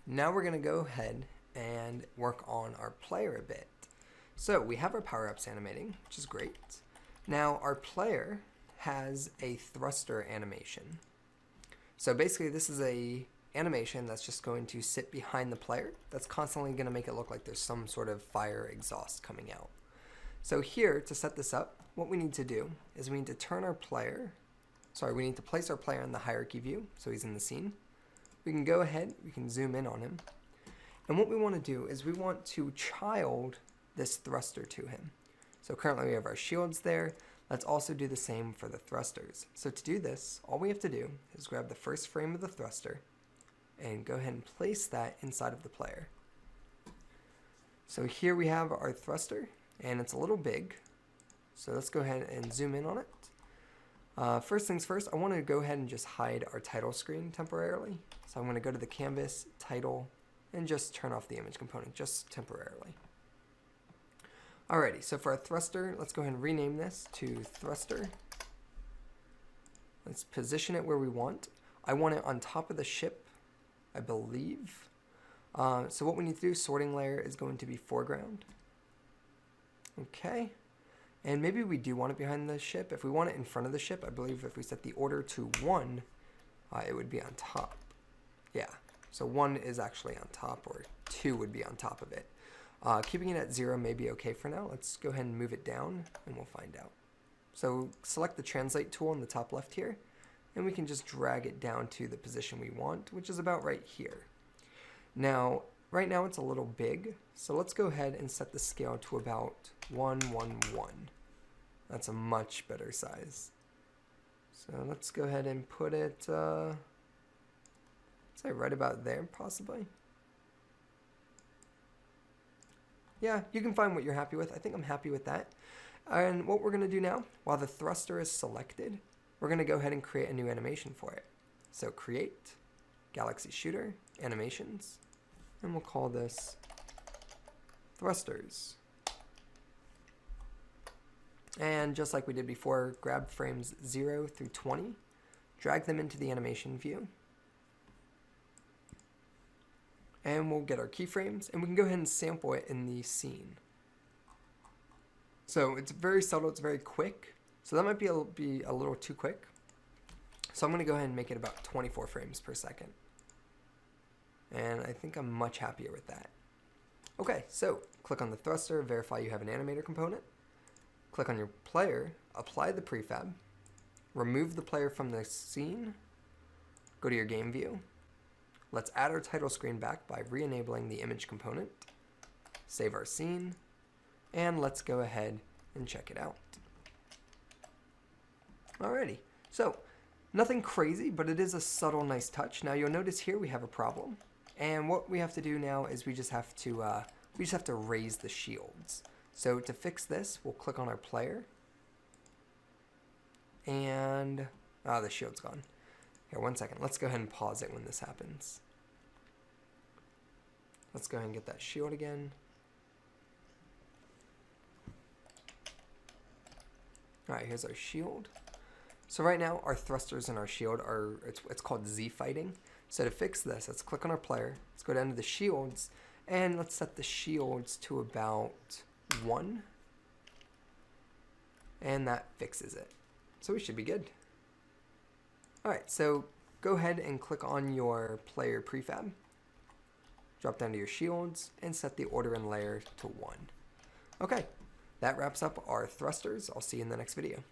now we're going to go ahead and work on our player a bit. So we have our power-ups animating, which is great. Now our player has a thruster animation. So basically this is a animation that's just going to sit behind the player. That's constantly going to make it look like there's some sort of fire exhaust coming out. So here, to set this up, what we need to do is we need to turn our player, we need to place our player in the hierarchy view, so he's in the scene. We can go ahead, we can zoom in on him. And what we want to do is we want to child this thruster to him. So currently we have our shields there. Let's also do the same for the thrusters. So to do this, all we have to do is grab the first frame of the thruster and go ahead and place that inside of the player. So here we have our thruster, and it's a little big. So let's go ahead and zoom in on it. First things first, I want to go ahead and just hide our title screen temporarily. So I'm going to go to the canvas, title, and just turn off the image component just temporarily. Alrighty, so for our thruster, let's go ahead and rename this to thruster. Let's position it where we want. I want it on top of the ship, I believe. So what we need to do, sorting layer is going to be foreground. Okay. And maybe we do want it behind the ship. If we want it in front of the ship, I believe if we set the order to 1, it would be on top. Yeah, so 1 is actually on top, or 2 would be on top of it. Keeping it at 0 may be okay for now. Let's go ahead and move it down, and we'll find out. So select the translate tool in the top left here, and we can just drag it down to the position we want, which is about right here. Now, right now it's a little big, so let's go ahead and set the scale to about 1, 1, 1. That's a much better size. So let's go ahead and put it, say right about there, possibly. Yeah, you can find what you're happy with. I think I'm happy with that. And what we're going to do now, while the thruster is selected, we're going to go ahead and create a new animation for it. So create, Galaxy Shooter, animations, and we'll call this thrusters. And just like we did before, grab frames 0 through 20, drag them into the animation view, and we'll get our keyframes, and we can go ahead and sample it in the scene. So it's very subtle, it's very quick, so that might be a little too quick. So I'm going to go ahead and make it about 24 frames per second. And I think I'm much happier with that. Okay, so click on the thruster, verify you have an animator component. Click on your player, apply the prefab, remove the player from the scene, go to your game view. Let's add our title screen back by re-enabling the image component, save our scene, and let's go ahead and check it out. Alrighty, so nothing crazy, but it is a subtle, nice touch. Now you'll notice here we have a problem, and what we have to do now is we just have to raise the shields. So to fix this, we'll click on our player, and the shield's gone. Here, 1 second. Let's go ahead and pause it when this happens. Let's go ahead and get that shield again. Alright, here's our shield. So right now, our thrusters and our shield are, it's called Z-fighting. So to fix this, let's click on our player, let's go down to the shields, and let's set the shields to about 1. And that fixes it. So we should be good. Alright, so go ahead and click on your player prefab, drop down to your shields, and set the order and layer to 1. Okay, that wraps up our thrusters. I'll see you in the next video.